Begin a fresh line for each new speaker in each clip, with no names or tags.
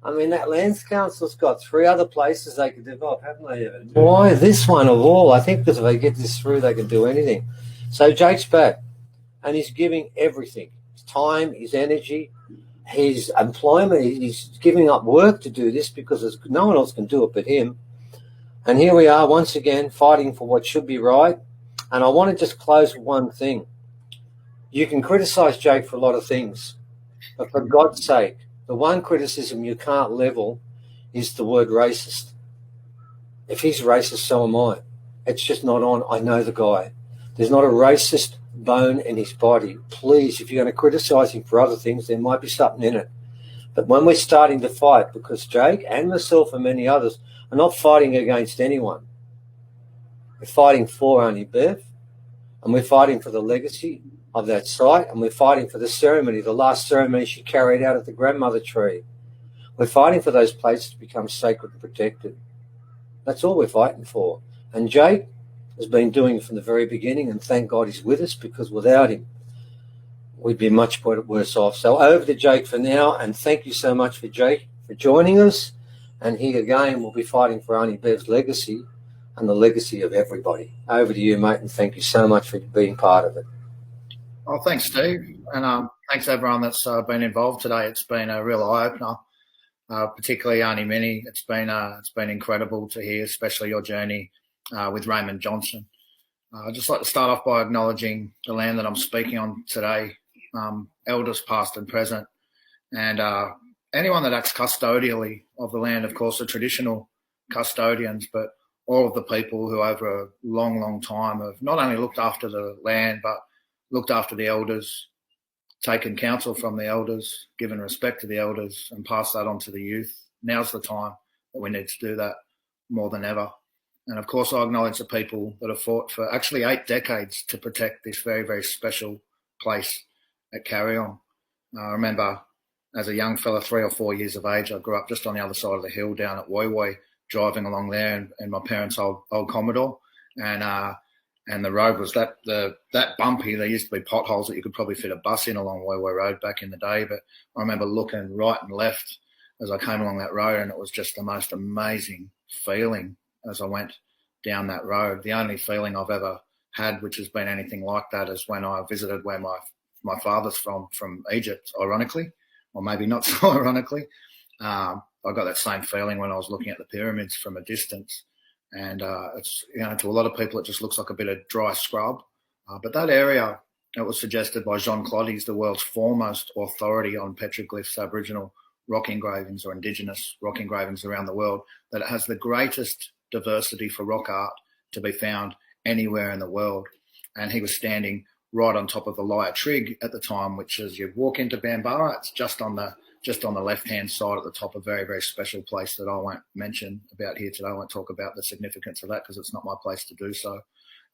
I mean, that Lands Council's got 3 other places they could develop, haven't they, Evan? Why this one of all? I think because if they get this through, they can do anything. So Jake's back, and he's giving everything. His time, his energy, his employment. He's giving up work to do this because no one else can do it but him. And here we are once again fighting for what should be right. And I want to just close with one thing. You can criticise Jake for a lot of things, but for God's sake, the one criticism you can't level is the word racist. If he's racist, so am I. It's just not on. I know the guy. There's not a racist bone in his body. Please, if you're going to criticise him for other things, there might be something in it. But when we're starting to fight, because Jake and myself and many others are not fighting against anyone. We're fighting for only Bev, and we're fighting for the legacy of that site, and we're fighting for the ceremony, the last ceremony she carried out at the grandmother tree. We're fighting for those places to become sacred and protected. That's all we're fighting for. And Jake has been doing it from the very beginning, and thank God he's with us, because without him, we'd be much worse off. So over to Jake for now, and thank you so much for Jake for joining us. And here again, we'll be fighting for Auntie Bev's legacy and the legacy of everybody. Over to you, mate, and thank you so much for being part of it.
Oh, thanks, Steve, and thanks everyone that's been involved today. It's been a real eye-opener, particularly Auntie Minnie. It's been incredible to hear, especially your journey with Raymond Johnson. I'd just like to start off by acknowledging the land that I'm speaking on today, elders past and present, and anyone that acts custodially of the land, of course, the traditional custodians, but all of the people who over a long, long time have not only looked after the land, but looked after the elders, taken counsel from the elders, given respect to the elders, and passed that on to the youth. Now's the time that we need to do that more than ever. And of course, I acknowledge the people that have fought for actually 8 decades to protect this very, very special place at Kariong. I remember as a young fella, 3 or 4 years of age, I grew up just on the other side of the hill down at Woi Woi, driving along there in my parents' old Commodore. And the road was that bumpy. There used to be potholes that you could probably fit a bus in along Woi Woi Road back in the day. But I remember looking right and left as I came along that road, and it was just the most amazing feeling as I went down that road. The only feeling I've ever had, which has been anything like that, is when I visited where my father's from Egypt, ironically, or maybe not so ironically. I got that same feeling when I was looking at the pyramids from a distance. And it's, to a lot of people, it just looks like a bit of dry scrub. But that area, it was suggested by Jean Clody's, the world's foremost authority on petroglyphs, Aboriginal rock engravings or Indigenous rock engravings around the world, that it has the greatest diversity for rock art to be found anywhere in the world. And he was standing right on top of the Lyre Trig at the time, which as you walk into Bambara, it's just on the left-hand side at the top, a very, very special place that I won't mention about here today. I won't talk about the significance of that because it's not my place to do so.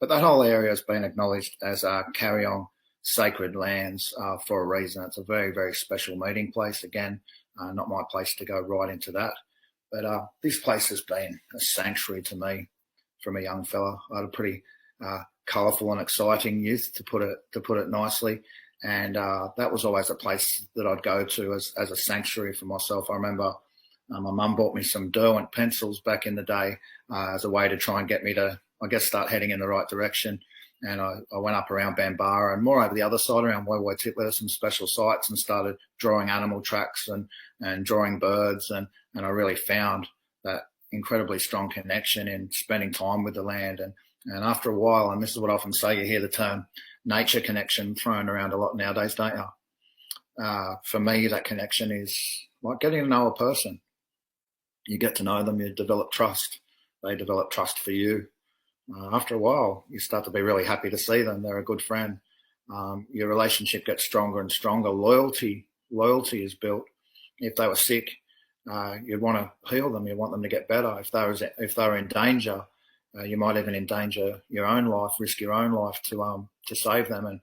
But that whole area has been acknowledged as Kariong sacred lands for a reason. It's a very, very special meeting place. Again, not my place to go right into that. But this place has been a sanctuary to me from a young fella. I had a pretty colourful and exciting youth, to put it nicely. And that was always a place that I'd go to as a sanctuary for myself. I remember my mum bought me some Derwent pencils back in the day as a way to try and get me to, I guess, start heading in the right direction. And I went up around Bambara and more over the other side around Woi Woi Titler, some special sites, and started drawing animal tracks and drawing birds. And I really found that incredibly strong connection in spending time with the land. And after a while, and this is what I often say, you hear the term nature connection thrown around a lot nowadays, don't you? For me, that connection is like getting to know a person. You get to know them, you develop trust. They develop trust for you. After a while, you start to be really happy to see them. They're a good friend. Your relationship gets stronger and stronger. Loyalty is built. If they were sick, you'd want to heal them. You want them to get better. If they were in danger, you might even endanger your own life, risk your own life to save them. And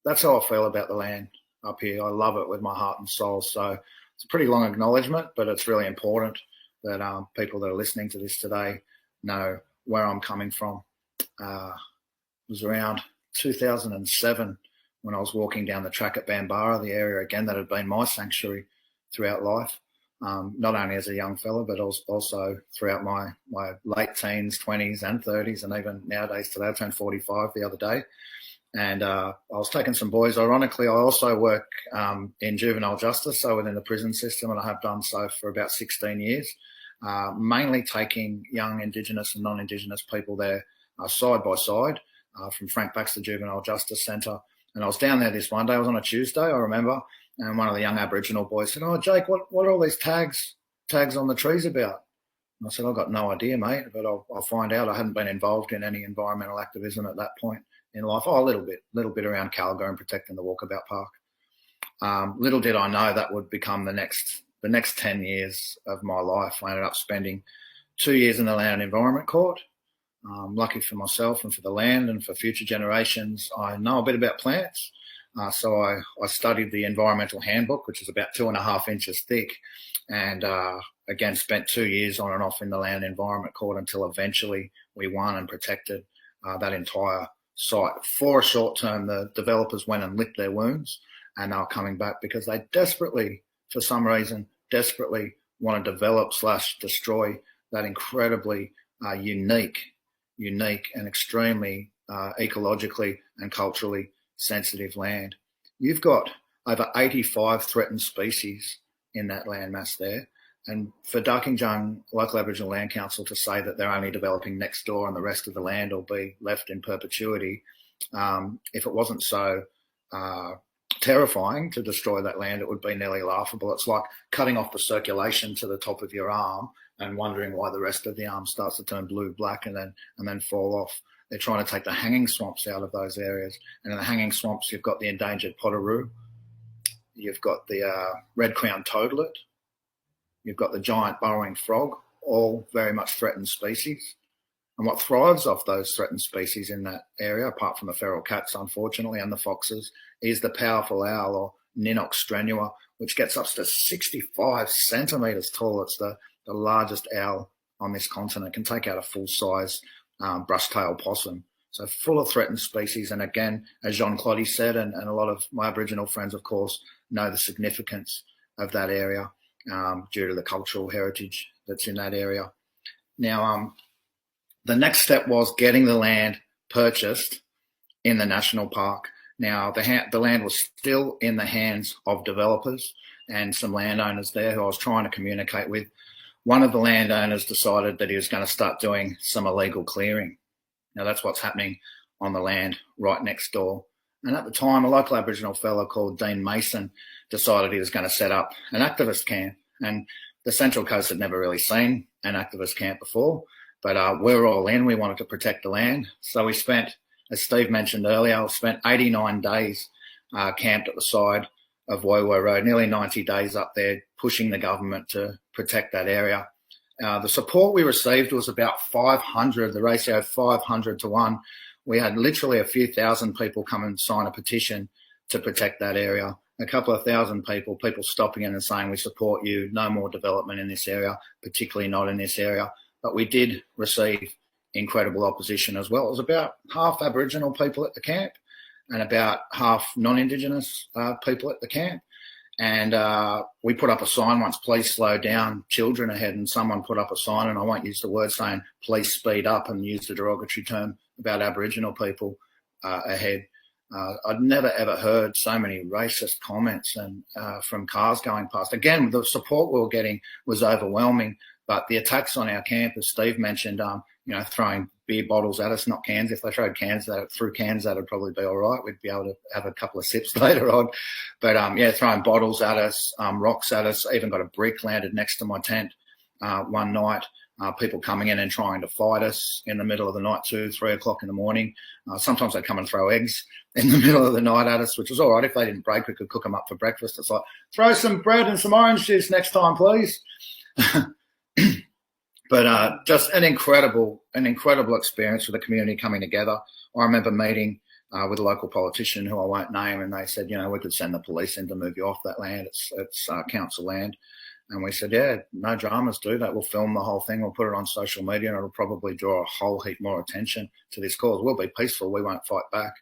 that's how I feel about the land up here. I love it with my heart and soul. So it's a pretty long acknowledgement, but it's really important that people that are listening to this today know where I'm coming from. It was around 2007 when I was walking down the track at Bambara, the area again that had been my sanctuary throughout life. not only as a young fella, but also throughout my late teens, 20s and 30s, and even nowadays today. I turned 45 the other day. And I was taking some boys. Ironically, I also work in juvenile justice, so within the prison system, and I have done so for about 16 years, mainly taking young Indigenous and non-Indigenous people there side by side from Frank Baxter Juvenile Justice Centre. And I was down there this one day. It was on a Tuesday, I remember, and one of the young Aboriginal boys said, "Oh, Jake, what are all these tags on the trees about?" And I said, "I've got no idea, mate, but I'll find out." I hadn't been involved in any environmental activism at that point in life. Oh, a little bit around Calgary and protecting the walkabout park. Little did I know that would become the next 10 years of my life. I ended up spending 2 years in the Land and Environment Court. Lucky for myself and for the land and for future generations, I know a bit about plants. So I studied the Environmental Handbook, which is about 2.5 inches thick, and again spent 2 years on and off in the Land and Environment Court until eventually we won and protected that entire site. For a short term, the developers went and licked their wounds, and they were coming back because they desperately, for some reason, want to develop/destroy that incredibly unique and extremely ecologically and culturally sensitive land. You've got over 85 threatened species in that landmass there. And for Darkinjung Local Aboriginal Land Council to say that they're only developing next door and the rest of the land will be left in perpetuity, if it wasn't so terrifying to destroy that land, it would be nearly laughable. It's like cutting off the circulation to the top of your arm and wondering why the rest of the arm starts to turn blue, black, and then fall off. They're trying to take the hanging swamps out of those areas. And in the hanging swamps, you've got the endangered potoroo, you've got the red-crowned toadlet, you've got the giant burrowing frog, all very much threatened species. And what thrives off those threatened species in that area, apart from the feral cats, unfortunately, and the foxes, is the powerful owl, or Ninox strenua, which gets up to 65 centimetres tall. It's the largest owl on this continent. It can take out a full-size brush-tailed possum. So full of threatened species. And again, as Jean Cloddy said, and a lot of my Aboriginal friends, of course, know the significance of that area due to the cultural heritage that's in that area. Now, the next step was getting the land purchased in the national park. Now, the land was still in the hands of developers and some landowners there who I was trying to communicate with. One of the landowners decided that he was going to start doing some illegal clearing. Now, that's what's happening on the land right next door. And at the time, a local Aboriginal fellow called Dean Mason decided he was going to set up an activist camp. And the Central Coast had never really seen an activist camp before, but we're all in. We wanted to protect the land. So we spent, as Steve mentioned earlier, 89 days camped at the side of Woiwo Road, nearly 90 days up there, pushing the government to protect that area. The support we received was about 500, the ratio 500 to 1. We had literally a few thousand people come and sign a petition to protect that area. A couple of thousand people stopping in and saying, we support you, no more development in this area, particularly not in this area. But we did receive incredible opposition as well. It was about half Aboriginal people at the camp and about half non-Indigenous people at the camp. And we put up a sign once, please slow down, children ahead, and someone put up a sign, and I won't use the word, saying, please speed up, and use the derogatory term about Aboriginal people ahead. I'd never, ever heard so many racist comments and from cars going past. Again, the support we were getting was overwhelming, but the attacks on our camp, as Steve mentioned, throwing beer bottles at us, not cans. If they threw cans at it, that'd probably be all right. We'd be able to have a couple of sips later on. But, throwing bottles at us, rocks at us. Even got a brick landed next to my tent one night. People coming in and trying to fight us in the middle of the night, 2, 3 o'clock in the morning. Sometimes they'd come and throw eggs in the middle of the night at us, which was all right. If they didn't break, we could cook them up for breakfast. It's like, throw some bread and some orange juice next time, please. But just an incredible experience for the community coming together. I remember meeting with a local politician who I won't name, and they said, we could send the police in to move you off that land. It's council land. And we said, yeah, no dramas, do that. We'll film the whole thing. We'll put it on social media, and it'll probably draw a whole heap more attention to this cause. We'll be peaceful. We won't fight back.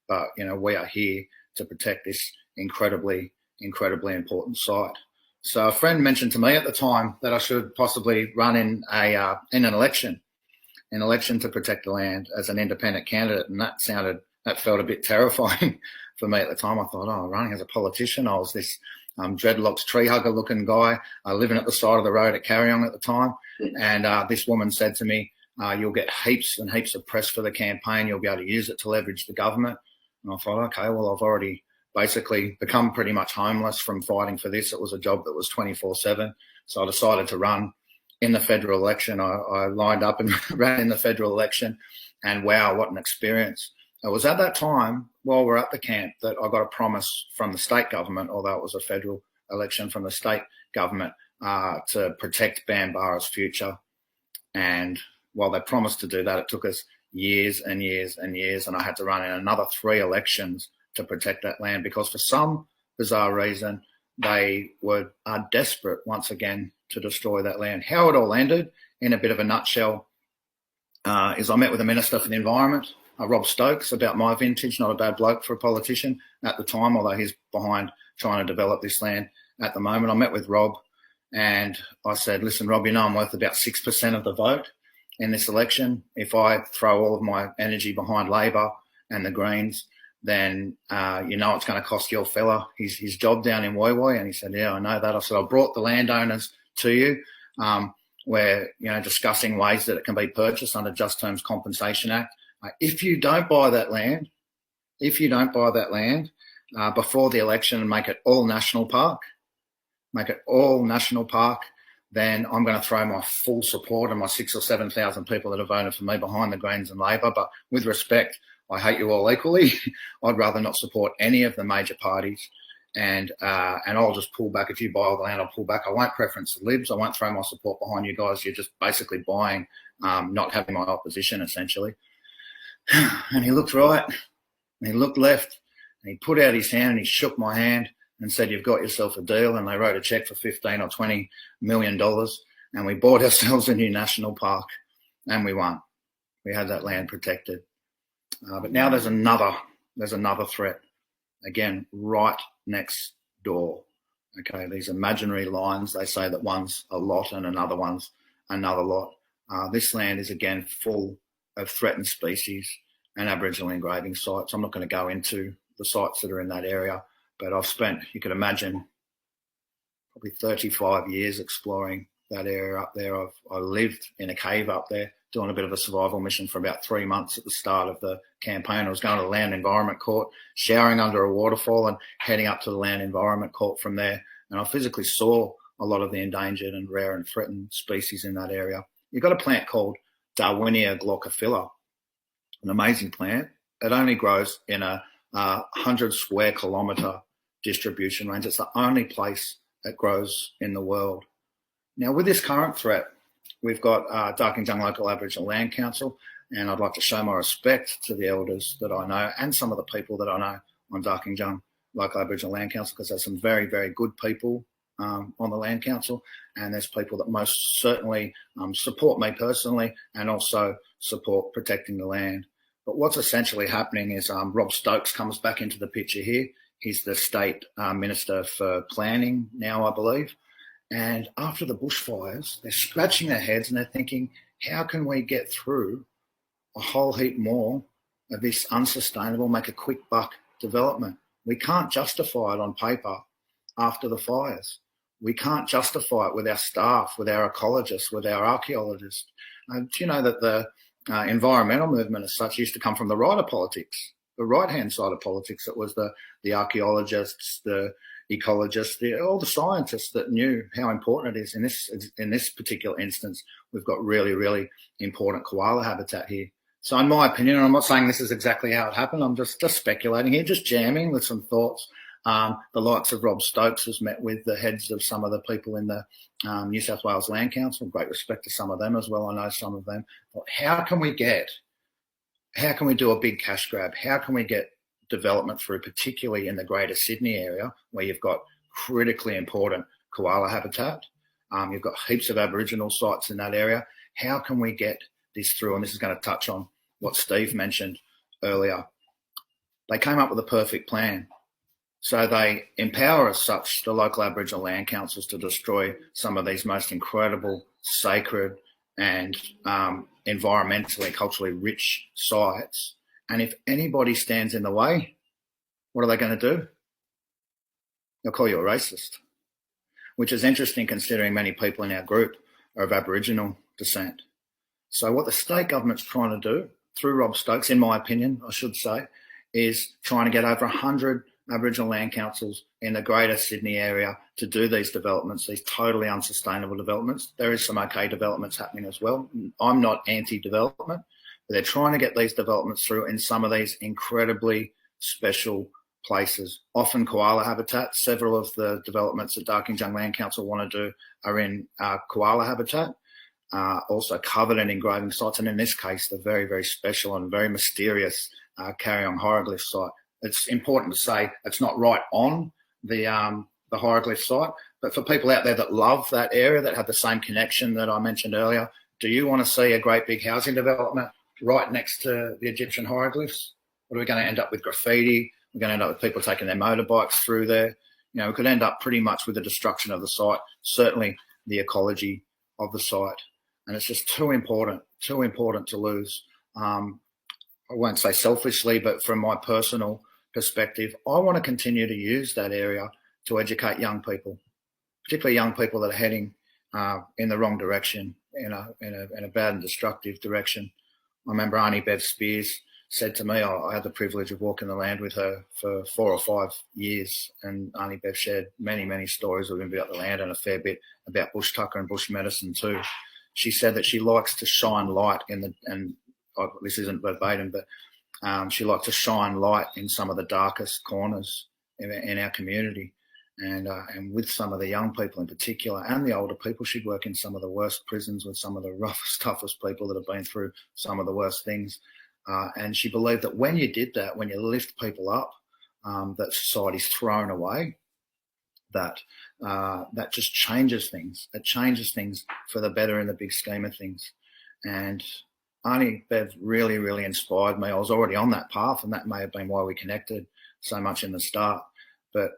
But we are here to protect this incredibly important site. So a friend mentioned to me at the time that I should possibly run in an election to protect the land as an independent candidate, and that felt a bit terrifying for me at the time. I thought, oh, running as a politician. I was this dreadlocks tree hugger looking guy living at the side of the road at Kariong at the time, and this woman said to me, you'll get heaps and heaps of press for the campaign. You'll be able to use it to leverage the government. And I thought, okay, well, I've already basically become pretty much homeless from fighting for this. It was a job that was 24/7. So I decided to run in the federal election. I lined up and ran in the federal election, and wow, what an experience. It was at that time, while we're at the camp, that I got a promise from the state government, although it was a federal election, from the state government to protect Bambara's future. And while they promised to do that, it took us years and years and years, and I had to run in another 3 elections to protect that land, because for some bizarre reason, they are desperate once again to destroy that land. How it all ended, in a bit of a nutshell, is I met with the Minister for the Environment, Rob Stokes, about my vintage, not a bad bloke for a politician at the time, although he's behind trying to develop this land at the moment. I met with Rob and I said, listen, Rob, I'm worth about 6% of the vote in this election. If I throw all of my energy behind Labor and the Greens, then it's going to cost your fella his job down in Woi Woi. And he said, yeah, I know that. I said, I brought the landowners to you. We're discussing ways that it can be purchased under Just Terms Compensation Act. If you don't buy that land, before the election and make it all national park, then I'm going to throw my full support and my 6,000 or 7,000 people that have voted for me behind the Greens and Labor. But with respect, I hate you all equally. I'd rather not support any of the major parties, and I'll just pull back. If you buy all the land, I'll pull back. I won't preference the Libs. I won't throw my support behind you guys. You're just basically buying, not having my opposition, essentially. And he looked right, and he looked left, and he put out his hand and he shook my hand and said, you've got yourself a deal. And they wrote a cheque for $15 or $20 million, and we bought ourselves a new national park, and we won. We had that land protected. But now there's another threat, again, right next door. Okay, these imaginary lines, they say that one's a lot and another one's another lot. This land is, again, full of threatened species and Aboriginal engraving sites. I'm not going to go into the sites that are in that area, but I've spent, you could imagine, probably 35 years exploring that area up there. I lived in a cave up there, doing a bit of a survival mission for about 3 months at the start of the campaign. I was going to the Land Environment Court, showering under a waterfall and heading up to the Land Environment Court from there. And I physically saw a lot of the endangered and rare and threatened species in that area. You've got a plant called Darwinia glaucophylla, an amazing plant. It only grows in a 100 square kilometre distribution range. It's the only place it grows in the world. Now, with this current threat, we've got Darkinjung Local Aboriginal Land Council, and I'd like to show my respect to the elders that I know and some of the people that I know on Darkinjung Local Aboriginal Land Council, because there's some very, very good people on the Land Council, and there's people that most certainly support me personally and also support protecting the land. But what's essentially happening is Rob Stokes comes back into the picture here. He's the State Minister for Planning now, I believe. And after the bushfires, they're scratching their heads and they're thinking, how can we get through a whole heap more of this unsustainable, make a quick buck development? We can't justify it on paper after the fires. We can't justify it with our staff, with our ecologists, with our archaeologists. Do you know that the environmental movement as such used to come from the right of politics, the right-hand side of politics? It was the archaeologists, the ecologists, all the scientists that knew how important it is. In this particular instance, we've got really, really important koala habitat here. So in my opinion, and I'm not saying this is exactly how it happened, I'm just speculating here, just jamming with some thoughts. The likes of Rob Stokes has met with the heads of some of the people in the New South Wales Land Council. Great respect to some of them as well. I know some of them. But how can we do a big cash grab? How can we get development through, particularly in the Greater Sydney area, where you've got critically important koala habitat? You've got heaps of Aboriginal sites in that area. How can we get this through? And this is going to touch on what Steve mentioned earlier. They came up with a perfect plan. So they empower as such the local Aboriginal land councils to destroy some of these most incredible, sacred and environmentally, culturally rich sites. And if anybody stands in the way, what are they going to do? They'll call you a racist, which is interesting considering many people in our group are of Aboriginal descent. So what the state government's trying to do, through Rob Stokes, in my opinion, I should say, is trying to get over 100 Aboriginal land councils in the greater Sydney area to do these developments, these totally unsustainable developments. There is some okay developments happening as well. I'm not anti-development, but they're trying to get these developments through in some of these incredibly special places, often koala habitat. Several of the developments that Darkinjung Land Council want to do are in koala habitat, also covered in engraving sites, and in this case, the very, very special and very mysterious Kariong hieroglyph site. It's important to say it's not right on the hieroglyph site, but for people out there that love that area, that have the same connection that I mentioned earlier, do you want to see a great big housing development right next to the Egyptian hieroglyphs? What are we going to end up with? Graffiti? We're going to end up with people taking their motorbikes through there. You know, we could end up pretty much with the destruction of the site, certainly the ecology of the site. And it's just too important to lose. I won't say selfishly, but from my personal perspective, I want to continue to use that area to educate young people, particularly young people that are heading in the wrong direction, in a bad and destructive direction. I remember Auntie Bev Spears said to me, I had the privilege of walking the land with her for 4 or 5 years, and Auntie Bev shared many, many stories with me about the land and a fair bit about bush tucker and bush medicine too. She said that she likes to shine light this isn't verbatim, but she likes to shine light in some of the darkest corners in our community. And with some of the young people in particular and the older people, she'd work in some of the worst prisons with some of the roughest, toughest people that have been through some of the worst things. And she believed that when you did that, when you lift people up, that society's thrown away, that just changes things. It changes things for the better in the big scheme of things. And Auntie Bev really, really inspired me. I was already on that path, and that may have been why we connected so much in the start. But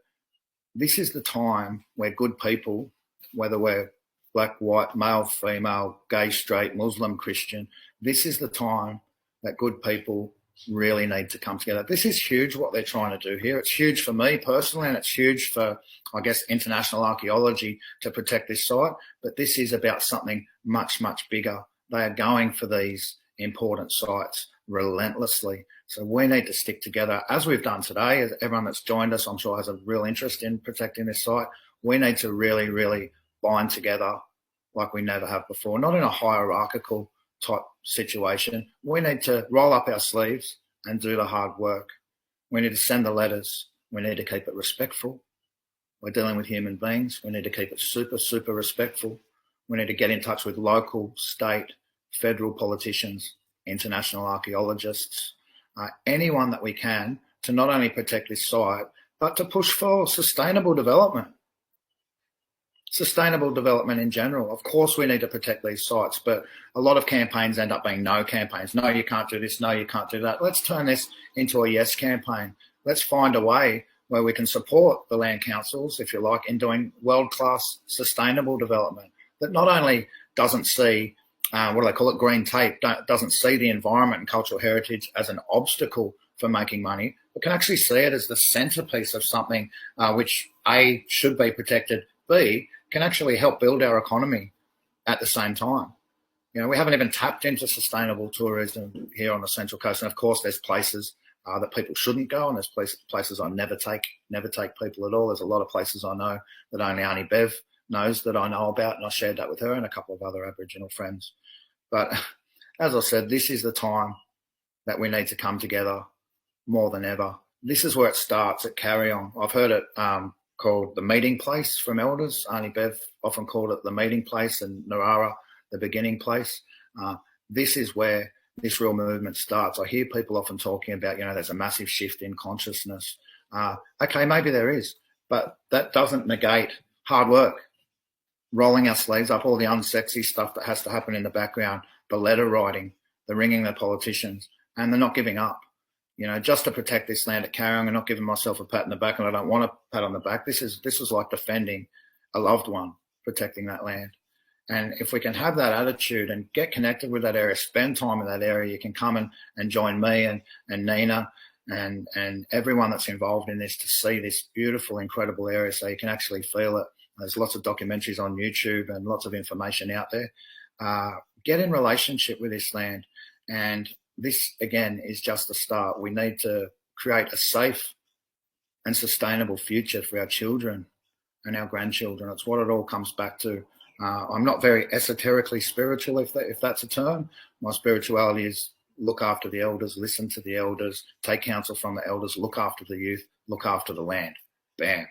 this is the time where good people, whether we're black, white, male, female, gay, straight, Muslim, Christian, this is the time that good people really need to come together. This is huge what they're trying to do here. It's huge for me personally, and it's huge for, I guess, international archaeology to protect this site. But this is about something much, much bigger. They are going for these important sites relentlessly. So we need to stick together, as we've done today. As everyone that's joined us, I'm sure, has a real interest in protecting this site. We need to really, really bind together like we never have before, not in a hierarchical type situation. We need to roll up our sleeves and do the hard work. We need to send the letters. We need to keep it respectful. We're dealing with human beings. We need to keep it super, super respectful. We need to get in touch with local, state, federal politicians, international archaeologists, anyone that we can, to not only protect this site, but to push for sustainable development. Sustainable development in general. Of course, we need to protect these sites, but a lot of campaigns end up being no campaigns. No, you can't do this. No, you can't do that. Let's turn this into a yes campaign. Let's find a way where we can support the land councils, if you like, in doing world-class sustainable development that not only doesn't see, what do they call it, green tape, doesn't see the environment and cultural heritage as an obstacle for making money, but can actually see it as the centrepiece of something which A, should be protected, B, can actually help build our economy at the same time. You know, we haven't even tapped into sustainable tourism here on the Central Coast. And of course, there's places that people shouldn't go, and there's places I never take people at all. There's a lot of places I know that only Auntie Bev knows that I know about, and I shared that with her and a couple of other Aboriginal friends. But as I said, this is the time that we need to come together more than ever. This is where it starts at Kariong. I've heard it called the meeting place from elders. Auntie Bev often called it the meeting place, and Narara the beginning place. This is where this real movement starts. I hear people often talking about, there's a massive shift in consciousness. Okay, maybe there is, but that doesn't negate hard work, rolling our sleeves up, all the unsexy stuff that has to happen in the background, the letter writing, the ringing the politicians, and the not giving up. you know, just to protect this land at Kariong. I'm not giving myself a pat on the back, and I don't want a pat on the back. This is like defending a loved one, protecting that land. And if we can have that attitude and get connected with that area, spend time in that area, you can come and join me and Nina and everyone that's involved in this to see this beautiful, incredible area so you can actually feel it. There's lots of documentaries on YouTube and lots of information out there. Get in relationship with this land. And this, again, is just the start. We need to create a safe and sustainable future for our children and our grandchildren. It's what it all comes back to. I'm not very esoterically spiritual, if that's a term. My spirituality is look after the elders, listen to the elders, take counsel from the elders, look after the youth, look after the land. Bam.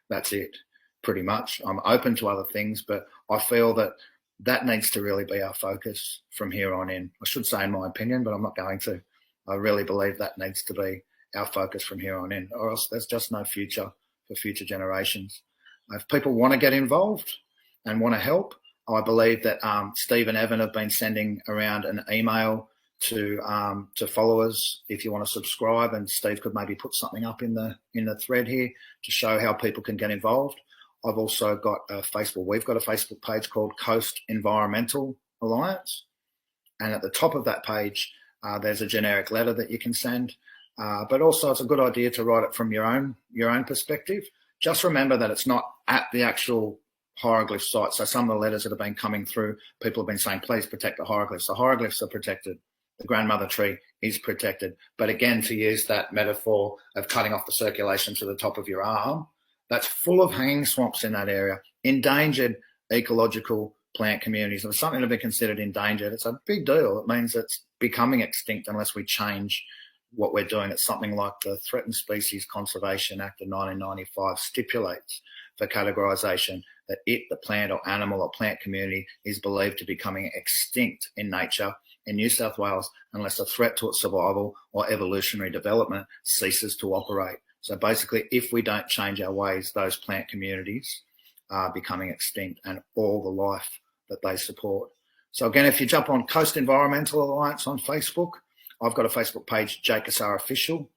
That's it, pretty much. I'm open to other things, but I feel that needs to really be our focus from here on in. I should say in my opinion, but I'm not going to. I really believe that needs to be our focus from here on in, or else there's just no future for future generations. If people want to get involved and want to help, I believe that Steve and Evan have been sending around an email to followers if you want to subscribe, and Steve could maybe put something up in the thread here to show how people can get involved. I've also got we've got a Facebook page called Coast Environmental Alliance, and at the top of that page there's a generic letter that you can send, but also it's a good idea to write it from your own perspective. Just remember that it's not at the actual hieroglyph site. So some of the letters that have been coming through, people have been saying, please protect the hieroglyphs. The hieroglyphs are protected. The grandmother tree is protected. But again, to use that metaphor of cutting off the circulation to the top of your arm, that's full of hanging swamps in that area, endangered ecological plant communities. If it's something to be considered endangered, it's a big deal. It means it's becoming extinct unless we change what we're doing. It's something like the Threatened Species Conservation Act of 1995 stipulates for categorisation that the plant or animal or plant community is believed to be becoming extinct in nature in New South Wales unless a threat to its survival or evolutionary development ceases to operate. So basically, if we don't change our ways, those plant communities are becoming extinct and all the life that they support. So again, if you jump on Coast Environmental Alliance on Facebook, I've got a Facebook page, Jake Cassar Official,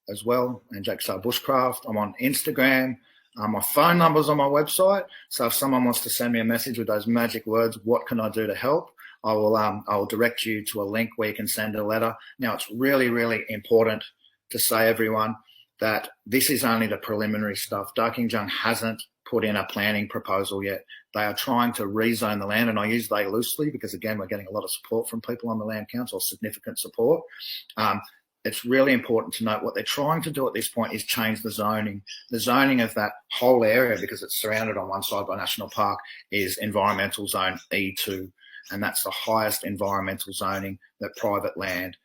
as well, and Jake Cassar Bushcraft. I'm on Instagram. My phone number's on my website. So if someone wants to send me a message with those magic words, what can I do to help? I'll direct you to a link where you can send a letter. Now, it's really, really important to say, everyone, that this is only the preliminary stuff. Darkinjung hasn't put in a planning proposal yet. They are trying to rezone the land, and I use they loosely because, again, we're getting a lot of support from people on the Land Council, significant support. It's really important to note what they're trying to do at this point is change the zoning. The zoning of that whole area, because it's surrounded on one side by National Park, is Environmental Zone E2, and that's the highest environmental zoning that private land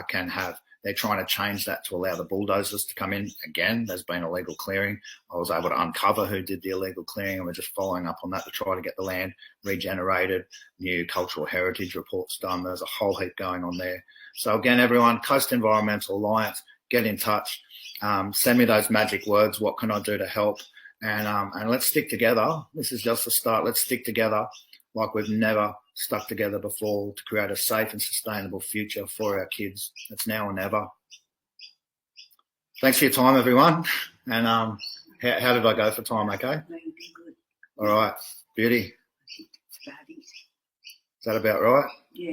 can have. They're trying to change that to allow the bulldozers to come in. Again, there's been illegal clearing. I was able to uncover who did the illegal clearing, and we're just following up on that to try to get the land regenerated, new cultural heritage reports done. There's a whole heap going on there. So again, everyone, Coast Environmental Alliance, get in touch. Send me those magic words. What can I do to help? And let's stick together. This is just the start. Let's stick together like we've never stuck together before to create a safe and sustainable future for our kids. It's now or never. Thanks for your time, everyone. And how did I go for time? Okay?
No, you did good.
All right. Beauty.
It's about it.
Is that about right?
Yeah.